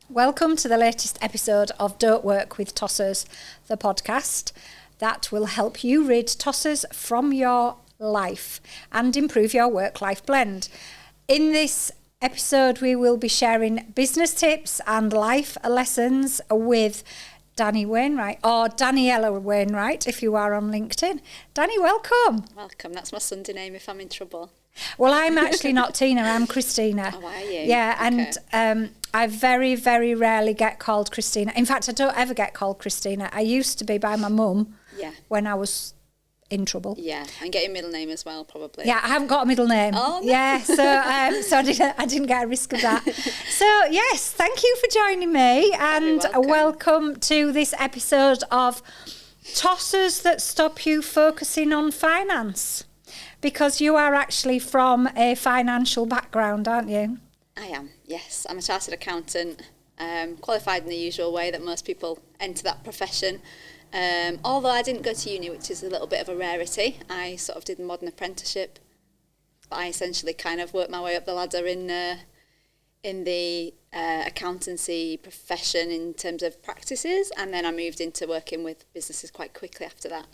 Welcome to the latest episode of Don't Work with Tossers, the podcast that will help you rid tossers from your life and improve your work-life blend. In this episode, we will be sharing business tips and life lessons with Dani Wainwright, or Daniella Wainwright if you are on LinkedIn. Dani, welcome. Welcome. That's my Sunday name if I'm in trouble. Well, I'm actually not Tina, I'm Christina. Oh, are you? Yeah, Okay. and I very, very rarely get called Christina. In fact, I don't ever get called Christina. I used to be by my mum when I was in trouble. Yeah, and get your middle name as well, probably. Yeah, I haven't got a middle name. Oh, no. Yeah, so I didn't get a risk of that. So, yes, thank you for joining me, and welcome to this episode of Tossers That Stop You Focusing on Finance. Because you are actually from a financial background, aren't you? I am, yes. I'm a chartered accountant, qualified in the usual way that most people enter that profession. Although I didn't go to uni, which is a little bit of a rarity. I sort of did a modern apprenticeship. But I essentially kind of worked my way up the ladder in the accountancy profession in terms of practices. And then I moved into working with businesses quite quickly after that.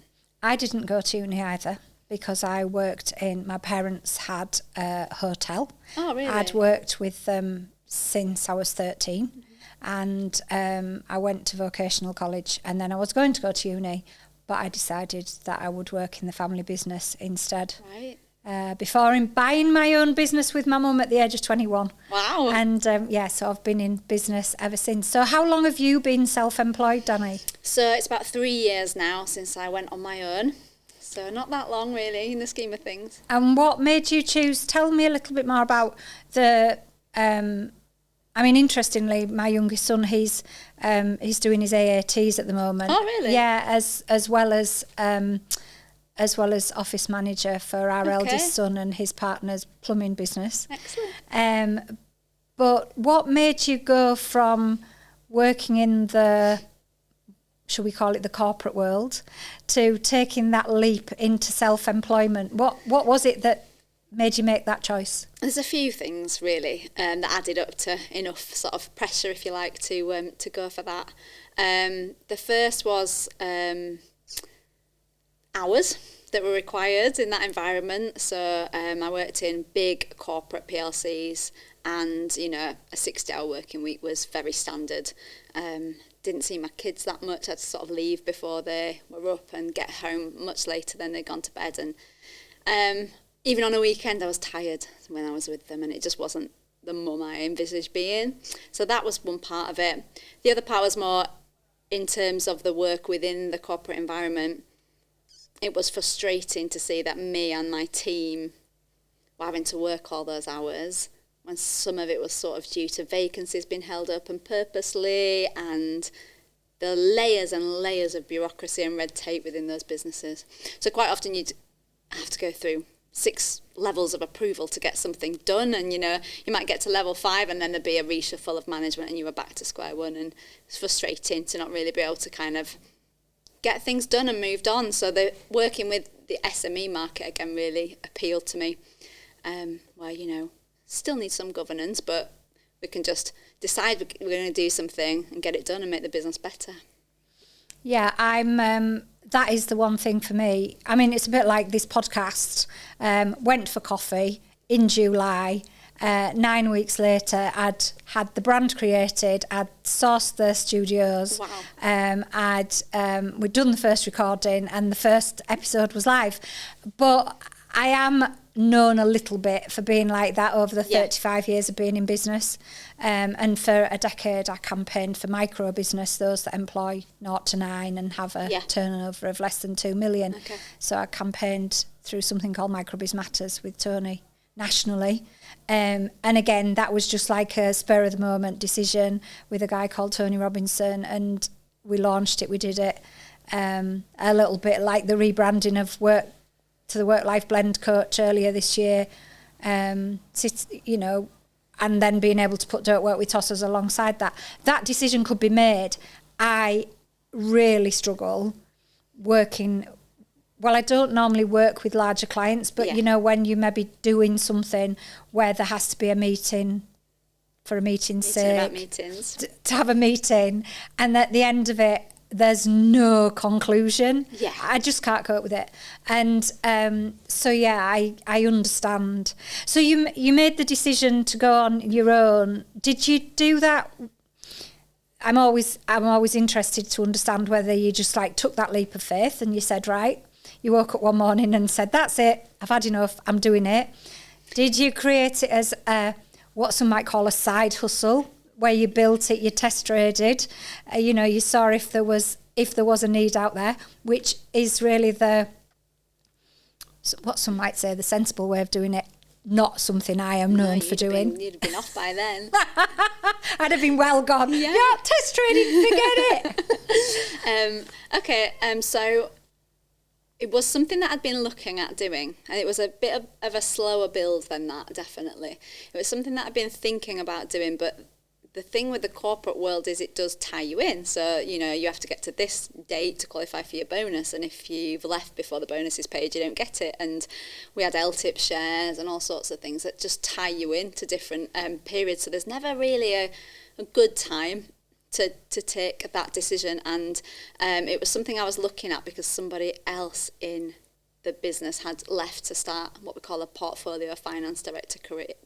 I didn't go to uni either, because I worked my parents had a hotel. Oh, really? I'd worked with them since I was 13. And I went to vocational college, and then I was going to go to uni, but I decided that I would work in the family business instead. Right. Before buying my own business with my mum at the age of 21. Wow. And so I've been in business ever since. So how long have you been self-employed, Dani? So it's about 3 years now since I went on my own. So not that long, really, in the scheme of things. And what made you choose? Tell me a little bit more about the. Interestingly, my youngest son, he's doing his AATs at the moment. Oh, really? Yeah, as well as office manager for our eldest son and his partner's plumbing business. Excellent. But what made you go from working in the, shall we call it the corporate world, to taking that leap into self-employment? What was it that made you make that choice? There's a few things really that added up to enough sort of pressure, if you like, to go for that. The first was hours that were required in that environment. So I worked in big corporate PLCs, and a 60-hour working week was very standard. Didn't see my kids that much. I had to sort of leave before they were up and get home much later than they'd gone to bed. And even on a weekend, I was tired when I was with them, and it just wasn't the mum I envisaged being. So that was one part of it. The other part was more in terms of the work within the corporate environment. It was frustrating to see that me and my team were having to work all those hours, when some of it was sort of due to vacancies being held open purposely, and the layers and layers of bureaucracy and red tape within those businesses. So quite often you'd have to go through 6 levels of approval to get something done, and you might get to level 5 and then there'd be a reshuffle of management and you were back to square one, and it's frustrating to not really be able to kind of get things done and moved on. So the working with the SME market again really appealed to me, where still need some governance, but we can just decide we're going to do something and get it done and make the business better. Yeah, that is the one thing for me. I mean, it's a bit like this podcast. Went for coffee in July. 9 weeks later, I'd had the brand created. I'd sourced the studios. Wow. We'd done the first recording, and the first episode was live. But I am known a little bit for being like that over the 35 years of being in business. And for a decade, I campaigned for micro business, those that employ 0 to 9 and have a turnover of less than 2 million. Okay. So I campaigned through something called Microbiz Matters with Tony nationally. And again, that was just like a spur of the moment decision with a guy called Tony Robinson, and we launched it. We did it a little bit like the rebranding of work to the work-life blend coach earlier this year, and then being able to put Don't Work with Tossers alongside that. That decision could be made. I really struggle working well, I don't normally work with larger clients, but you know, when you may be doing something where there has to be a meeting for a meeting's sake, about meetings, to have a meeting, and at the end of it, there's no conclusion. Yeah. I just can't cope with it. And so, yeah, I understand. So you made the decision to go on your own. Did you do that? I'm always interested to understand whether you just like took that leap of faith and you said, right, you woke up one morning and said, that's it, I've had enough, I'm doing it. Did you create it as what some might call a side hustle, where you built it, you test traded, you know, you saw if there was a need out there, which is really what some might say the sensible way of doing it, not something I am known for doing. You'd have been off by then. I'd have been well gone. Yeah, test trading, forget it. So it was something that I'd been looking at doing, and it was a bit of a slower build than that, definitely. It was something that I'd been thinking about doing, but the thing with the corporate world is it does tie you in. So, you know, you have to get to this date to qualify for your bonus. And if you've left before the bonus is paid, you don't get it. And we had LTIP shares and all sorts of things that just tie you in to different periods. So there's never really a good time to take that decision. And it was something I was looking at because somebody else in the business had left to start what we call a portfolio finance director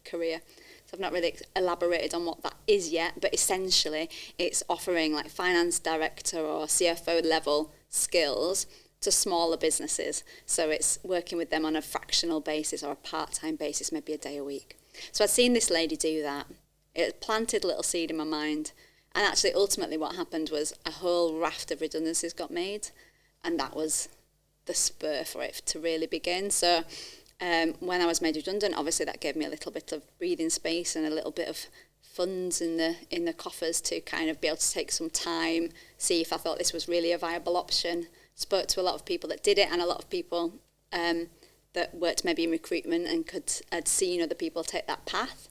career. So I've not really elaborated on what that is yet, but essentially it's offering like finance director or CFO level skills to smaller businesses. So it's working with them on a fractional basis or a part-time basis, maybe a day a week. So I'd seen this lady do that. It planted a little seed in my mind. And actually ultimately what happened was a whole raft of redundancies got made, and that was the spur for it to really begin. So when I was made redundant, obviously that gave me a little bit of breathing space and a little bit of funds in the coffers to kind of be able to take some time, see if I thought this was really a viable option. Spoke to a lot of people that did it, and a lot of people that worked maybe in recruitment and had seen other people take that path,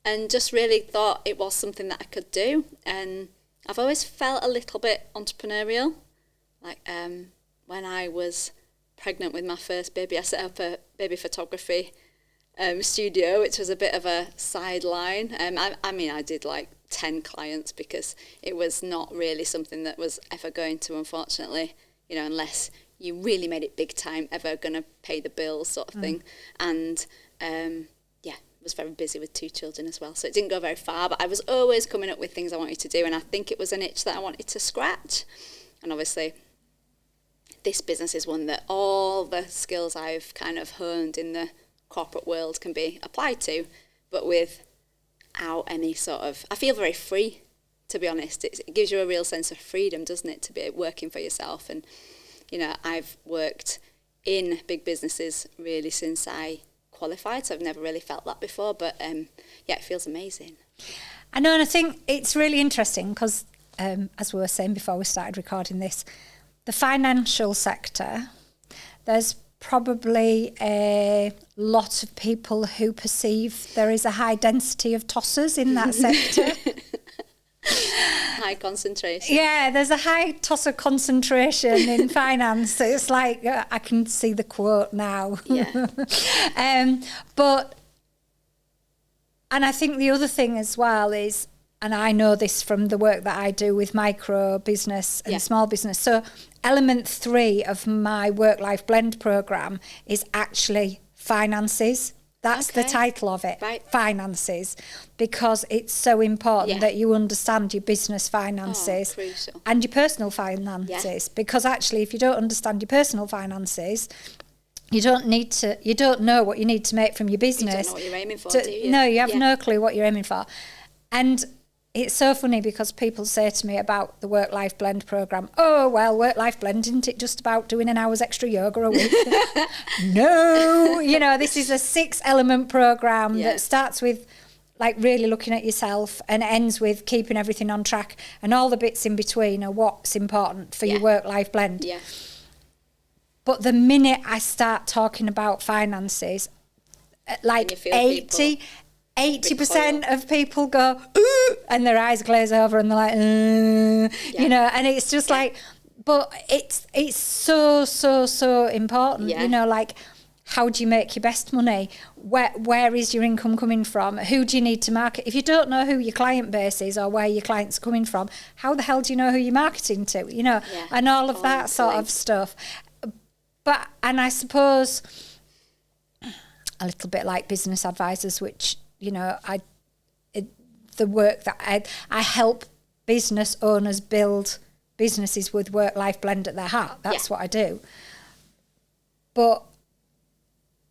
and just really thought it was something that I could do. And I've always felt a little bit entrepreneurial. Like when I was pregnant with my first baby, I set up a baby photography studio, which was a bit of a sideline. I mean, I did like 10 clients because it was not really something that was ever going to, unfortunately, you know, unless you really made it big time, ever going to pay the bills sort of thing. And was very busy with 2 children as well, so it didn't go very far, but I was always coming up with things I wanted to do, and I think it was an itch that I wanted to scratch. And obviously this business is one that all the skills I've kind of honed in the corporate world can be applied to, but without any sort of, I feel very free, to be honest. It gives you a real sense of freedom, doesn't it, to be working for yourself. And you know, I've worked in big businesses really since I qualified, so I've never really felt that before, but it feels amazing. I know, and I think it's really interesting because as we were saying before we started recording this, the financial sector, there's probably a lot of people who perceive there is a high density of tossers in that sector. High concentration. Yeah, there's a high tosser concentration in finance. It's like, I can see the quote now. Yeah. And I think the other thing as well is, and I know this from the work that I do with micro business and small business. So element 3 of my work-life blend program is actually finances. That's the title of it, right. Finances, because it's so important that you understand your business finances and your personal finances. Because actually, if you don't understand your personal finances, you don't know what you need to make from your business. You don't know what you're aiming for, do you? No, you have no clue what you're aiming for. And it's so funny because people say to me about the work-life blend program, oh, well, work-life blend, isn't it just about doing an hour's extra yoga a week? No, you know, this is a 6-element program that starts with like really looking at yourself and ends with keeping everything on track, and all the bits in between are what's important for your work-life blend. Yeah. But the minute I start talking about finances, like 80% of people go, ooh, and their eyes glaze over and they're like, you know, and it's just like, but it's so important. Yeah. You know, like, how do you make your best money? Where is your income coming from? Who do you need to market? If you don't know who your client base is or where your clients are coming from, how the hell do you know who you're marketing to? You know, and all of that sort of stuff. But, and I suppose a little bit like business advisors, which, you know, the work that I help business owners build businesses with work-life blend at their heart. That's what I do. But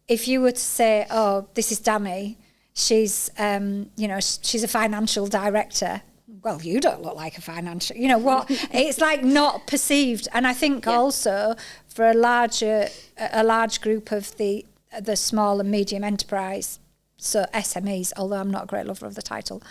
if you were to say, oh, this is Dani, she's, you know, she's a financial director. Well, you don't look like a financial, you know what? It's like not perceived. And I think also for a large group of the small and medium enterprise, so SMEs, although I'm not a great lover of the title,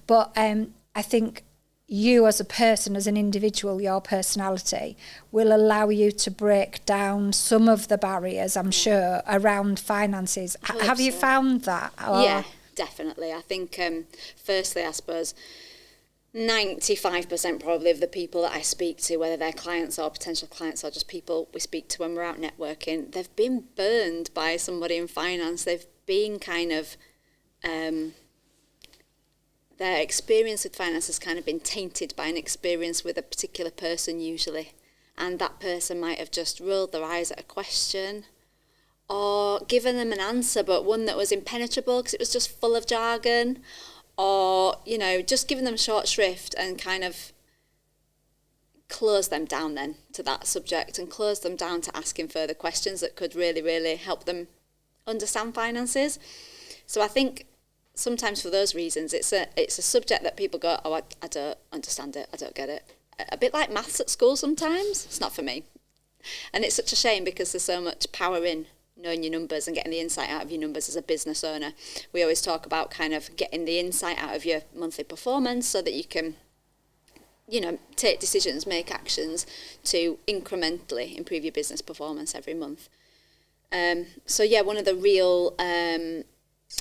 but I think you as a person, as an individual, your personality will allow you to break down some of the barriers, I'm sure, around finances. Have you found that? Or? Yeah, definitely. I think, firstly, I suppose 95% probably of the people that I speak to, whether they're clients or potential clients or just people we speak to when we're out networking, they've been burned by somebody in finance. They've been kind of... their experience with finance has kind of been tainted by an experience with a particular person usually. And that person might have just rolled their eyes at a question or given them an answer, but one that was impenetrable because it was just full of jargon, or, you know, just giving them short shrift and kind of close them down then to that subject and close them down to asking further questions that could really, really help them understand finances. So I think sometimes for those reasons, it's a subject that people go, oh, I don't understand it, I don't get it. A bit like maths at school sometimes. It's not for me. And it's such a shame because there's so much power in knowing your numbers and getting the insight out of your numbers as a business owner. We always talk about kind of getting the insight out of your monthly performance so that you can, you know, take decisions, make actions to incrementally improve your business performance every month. So yeah, one of the real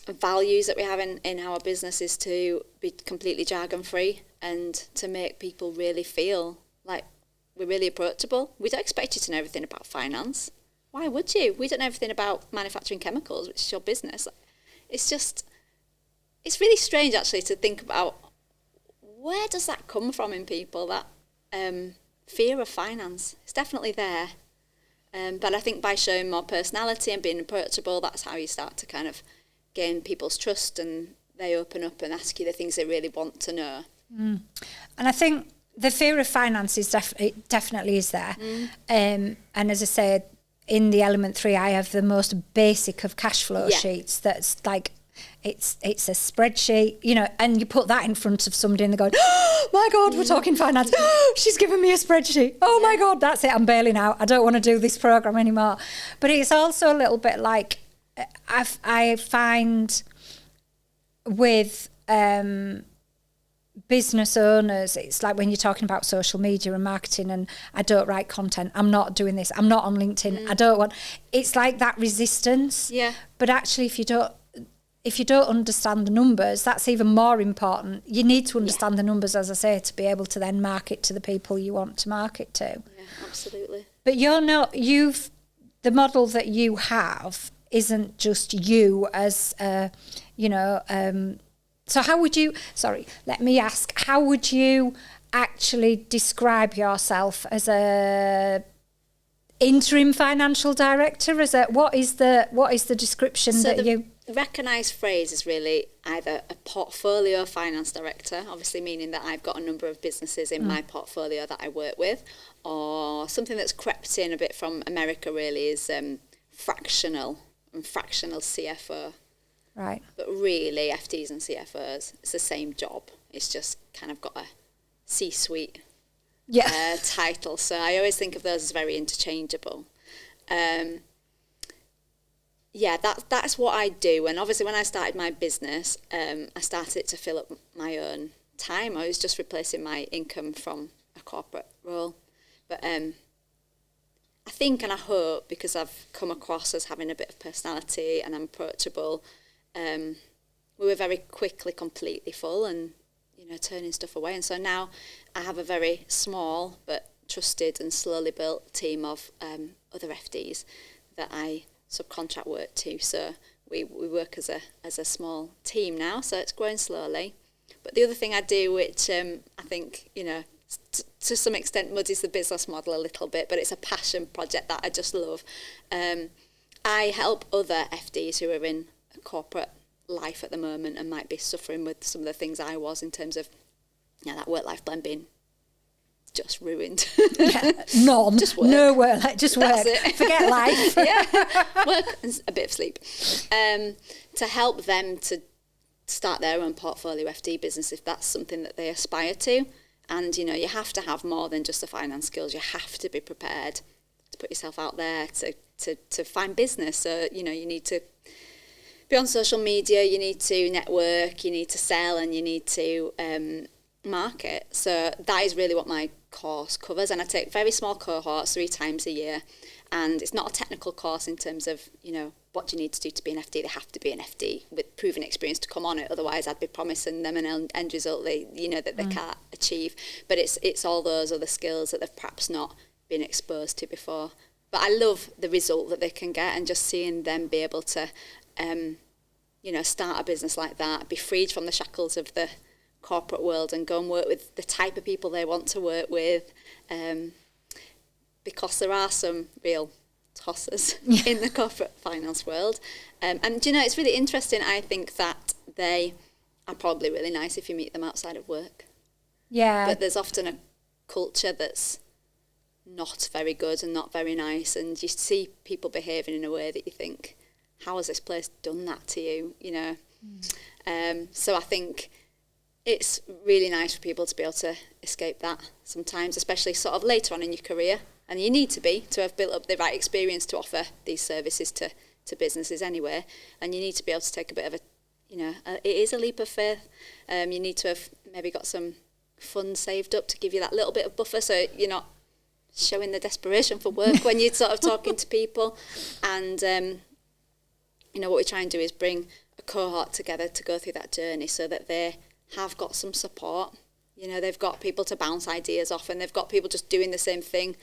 values that we have in our business is to be completely jargon free and to make people really feel like we're really approachable. We don't expect you to know everything about finance. Why would you? We don't know everything about manufacturing chemicals, which is your business. It's really strange actually to think about where does that come from in people, that fear of finance. It's definitely there. But I think by showing more personality and being approachable, that's how you start to kind of gain people's trust and they open up and ask you the things they really want to know. And I think the fear of finance is definitely is there. And as I said, in the element 3, I have the most basic of cash flow sheets. That's like, it's a spreadsheet, you know, and you put that in front of somebody and they're going, oh my God, we're talking finance. Oh, she's given me a spreadsheet. Oh my God, that's it. I'm bailing out. I don't want to do this program anymore. But it's also a little bit like, I find with business owners, it's like when you're talking about social media and marketing and I don't write content, I'm not doing this, I'm not on LinkedIn, I don't want, it's like that resistance. Yeah. But actually if you don't understand the numbers, that's even more important. You need to understand the numbers, as I say, to be able to then market to the people you want to market to. Yeah, absolutely. But the model that you have isn't just you as so how would you, let me ask, how would you actually describe yourself as a interim financial director? What is the description The recognised phrase is really either a portfolio finance director, obviously meaning that I've got a number of businesses in my portfolio that I work with, or something that's crept in a bit from America really is fractional CFO. Right. But really, FDs and CFOs, it's the same job. It's just kind of got a C-suite title. So I always think of those as very interchangeable. That's what I do. And obviously, when I started my business, I started it to fill up my own time. I was just replacing my income from a corporate role. But I think and I hope, because I've come across as having a bit of personality and I'm approachable, we were very quickly completely full and, you know, turning stuff away. And so now I have a very small but trusted and slowly built team of other FDs that I subcontract work to. So we work as a small team now, so it's growing slowly. But the other thing I do, which I think, to some extent muddies the business model a little bit, but it's a passion project that I just love. I help other FDs who are in a corporate life at the moment and might be suffering with some of the things I was in terms of that work-life blend being just ruined. None. Just work. No work. Just work. It. Forget life. Work and a bit of sleep. To help them to start their own portfolio FD business if that's something that they aspire to. And, you have to have more than just the finance skills. You have to be prepared to put yourself out there to find business. So, you need to be on social media, you need to network, you need to sell, and you need to market. So that is really what my course covers. And I take very small cohorts 3 times a year. And it's not a technical course in terms of, what do you need to do to be an FD? They have to be an FD with proven experience to come on it. Otherwise, I'd be promising them an end result they can't achieve. But it's all those other skills that they've perhaps not been exposed to before. But I love the result that they can get, and just seeing them be able to, start a business like that, be freed from the shackles of the corporate world and go and work with the type of people they want to work with. Because there are some real tossers in the corporate finance world. And, it's really interesting. I think that they are probably really nice if you meet them outside of work. Yeah. But there's often a culture that's not very good and not very nice. And you see people behaving in a way that you think, how has this place done that to you? So I think it's really nice for people to be able to escape that sometimes, especially sort of later on in your career. And you need to have built up the right experience to offer these services to businesses anyway. And you need to be able to take a bit of it is a leap of faith. You need to have maybe got some funds saved up to give you that little bit of buffer, so you're not showing the desperation for work when you're sort of talking to people. And, what we try and do is bring a cohort together to go through that journey so that they have got some support. They've got people to bounce ideas off, and they've got people just doing the same thing,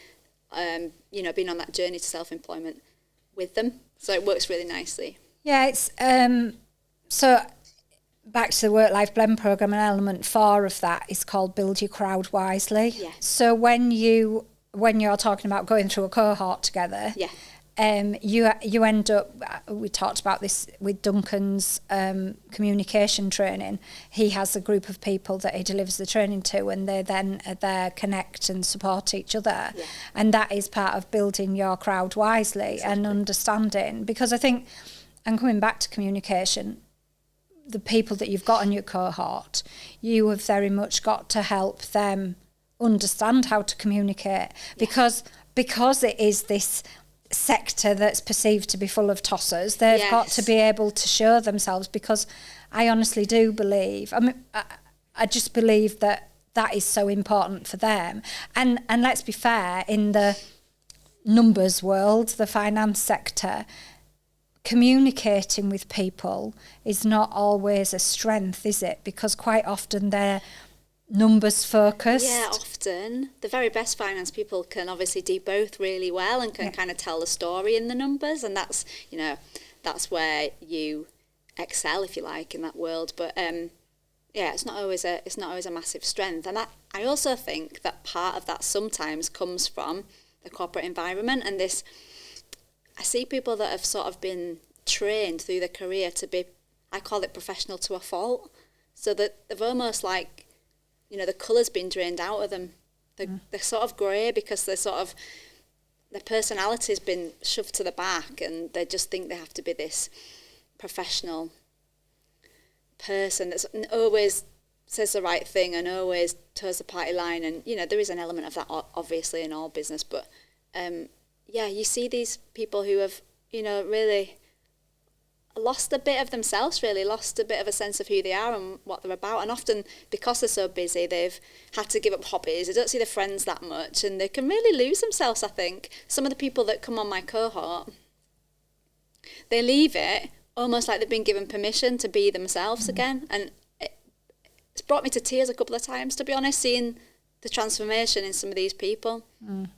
being on that journey to self-employment with them. So it works really nicely. Yeah, it's so back to the work-life blend program, and element 4 of that is called Build Your Crowd Wisely. Yeah. So when you're talking about going through a cohort together, you end up, we talked about this with Duncan's communication training. He has a group of people that he delivers the training to, and they then are there, connect and support each other. Yeah. And that is part of building your crowd wisely and understanding. Because I think, and coming back to communication, the people that you've got in your cohort, you have very much got to help them understand how to communicate. Because it is this sector that's perceived to be full of tossers, they've got to be able to show themselves, because I honestly do believe, I just believe that is so important for them. And let's be fair, in the numbers world, the finance sector, communicating with people is not always a strength, is it? Because quite often they're numbers focused. Yeah, often. The very best finance people can obviously do both really well and can kind of tell the story in the numbers, and that's where you excel, if you like, in that world. But it's not always a massive strength. And that, I also think that part of that sometimes comes from the corporate environment, and this, I see people that have sort of been trained through their career to be, I call it professional to a fault, so that they've almost like, the colour's been drained out of them. They're sort of grey because they're sort of, their personality's been shoved to the back, and they just think they have to be this professional person that's always says the right thing and always toes the party line. And, there is an element of that obviously in all business, but you see these people who have, really lost a bit of themselves, really lost a bit of a sense of who they are and what they're about. And often, because they're so busy, they've had to give up hobbies, they don't see their friends that much, and they can really lose themselves, I think. Some of the people that come on my cohort, they leave it almost like they've been given permission to be themselves again. And it's brought me to tears a couple of times, to be honest, seeing the transformation in some of these people.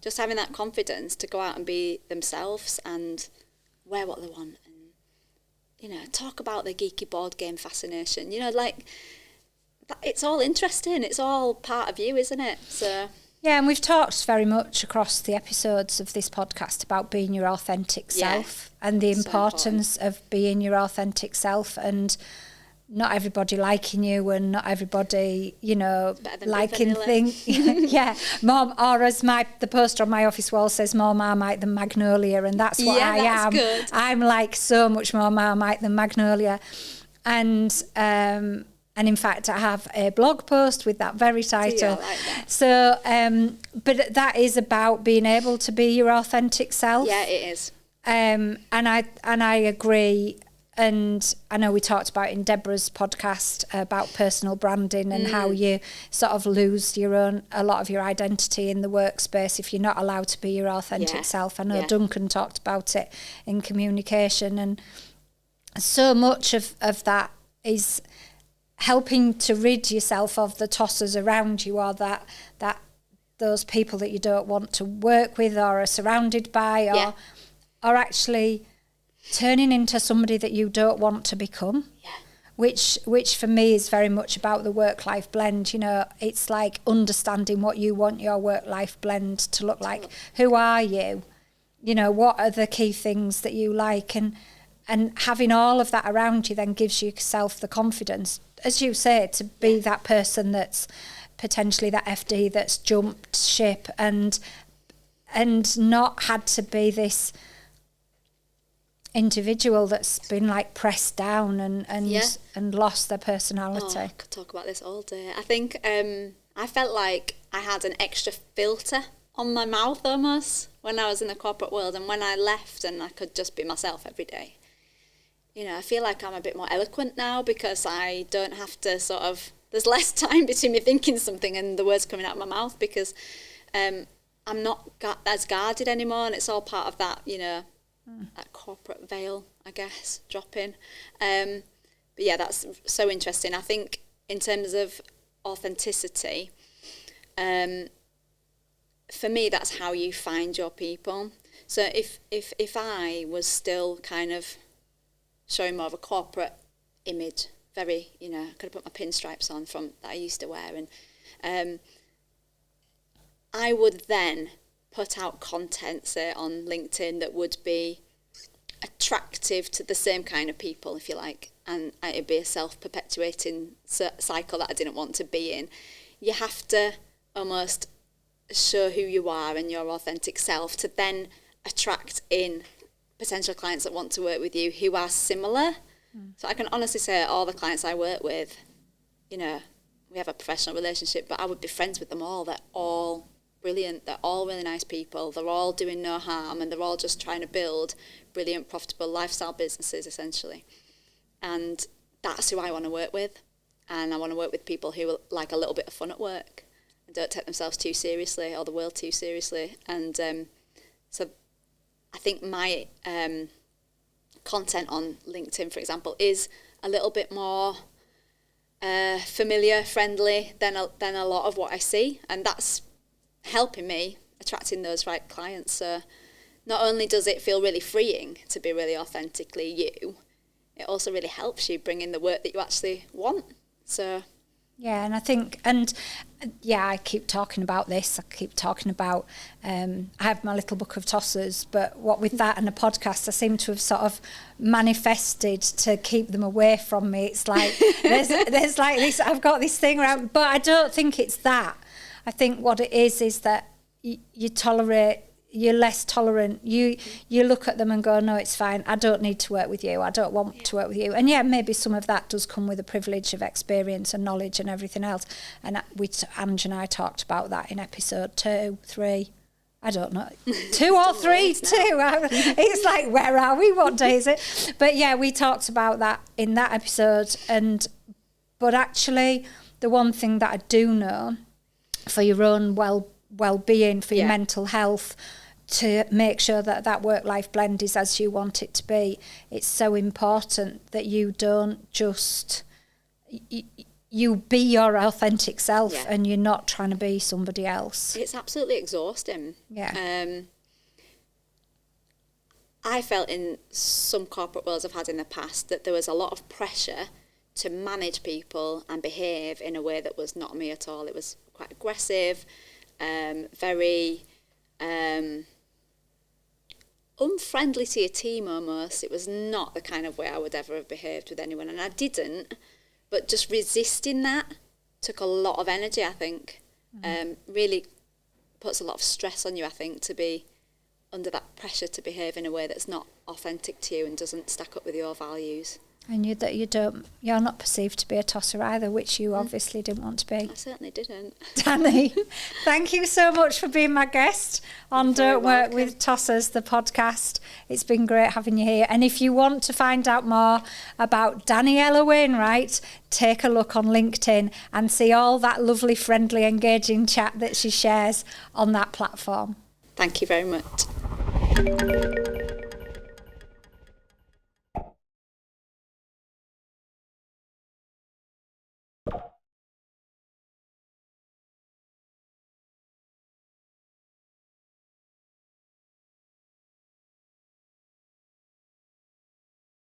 Just having that confidence to go out and be themselves and wear what they want and, you know, talk about their geeky board game fascination. You know, like, it's all interesting. It's all part of you, isn't it? So... Yeah, and we've talked very much across the episodes of this podcast about being your authentic self and the importance of being your authentic self, and not everybody liking you and not everybody, you know, liking things. Yeah, more, or as the poster on my office wall says, more Marmite than Magnolia, and that's what I am. Good. I'm like so much more Marmite than Magnolia. And in fact, I have a blog post with that very title. Like that. So, but that is about being able to be your authentic self. Yeah, it is. And I agree. And I know we talked about in Deborah's podcast about personal branding and how you sort of lose a lot of your identity in the workspace if you're not allowed to be your authentic self. I know Duncan talked about it in communication, and so much of that is helping to rid yourself of the tossers around you, or that those people that you don't want to work with or are surrounded by, or actually turning into somebody that you don't want to become. Yeah. Which for me is very much about the work-life blend. You know, it's like understanding what you want your work-life blend to look like. Who are you? You know, what are the key things that you like? And having all of that around you then gives yourself the confidence, as you say, to be that person that's potentially that FD that's jumped ship and not had to be this individual that's been like pressed down and lost their personality. I could talk about this all day. I think I felt like I had an extra filter on my mouth almost when I was in the corporate world, and when I left and I could just be myself every day. You know, I feel like I'm a bit more eloquent now because I don't have to there's less time between me thinking something and the words coming out of my mouth, because I'm not as guarded anymore, and it's all part of that, you know, that corporate veil, I guess, dropping. But yeah, that's so interesting. I think in terms of authenticity, for me, that's how you find your people. So if I was still kind of showing more of a corporate image, very, you know, I could have put my pinstripes on from that I used to wear, and I would then put out content, say, on LinkedIn that would be attractive to the same kind of people, if you like, and it'd be a self-perpetuating cycle that I didn't want to be in. You have to almost show who you are and your authentic self to then attract in potential clients that want to work with you who are similar. So I can honestly say all the clients I work with, you know, we have a professional relationship, but I would be friends with them all. They're all brilliant. They're all really nice people. They're all doing no harm, and they're all just trying to build brilliant, profitable lifestyle businesses, essentially. And that's who I want to work with. And I want to work with people who like a little bit of fun at work and don't take themselves too seriously or the world too seriously. And so I think my content on LinkedIn, for example, is a little bit more familiar, friendly than a lot of what I see, and that's helping me attracting those right clients. So not only does it feel really freeing to be really authentically you, it also really helps you bring in the work that you actually want. So yeah, and I think, I keep talking about this. I keep talking about, I have my little book of tossers, but what with that and a podcast, I seem to have sort of manifested to keep them away from me. It's like, there's like this, I've got this thing around, but I don't think it's that. I think what it is that you're less tolerant. You look at them and go, no, it's fine. I don't need to work with you. I don't want to work with you. And yeah, maybe some of that does come with a privilege of experience and knowledge and everything else. And Ange and I talked about that in episode 2, 3. I don't know, 2 or 3, 2. It's like, where are we? What day is it? But yeah, we talked about that in that episode. But actually, the one thing that I do know for your own well-being, for your mental health, to make sure that work-life blend is as you want it to be, it's so important that you don't just you be your authentic self, Yeah. and you're not trying to be somebody else. It's absolutely exhausting. Yeah. I felt in some corporate roles I've had in the past that there was a lot of pressure to manage people and behave in a way that was not me at all. It was quite aggressive, very unfriendly to your team almost. It was not the kind of way I would ever have behaved with anyone, and I didn't. But just resisting that took a lot of energy, I think. Really puts a lot of stress on you, I think, to be under that pressure to behave in a way that's not authentic to you and doesn't stack up with your values. And you're not perceived to be a tosser either, which you obviously didn't want to be. I certainly didn't. Dani, thank you so much for being my guest on Don't Work with Tossers, the podcast. It's been great having you here. And if you want to find out more about Daniella Wainwright, take a look on LinkedIn and see all that lovely, friendly, engaging chat that she shares on that platform. Thank you very much.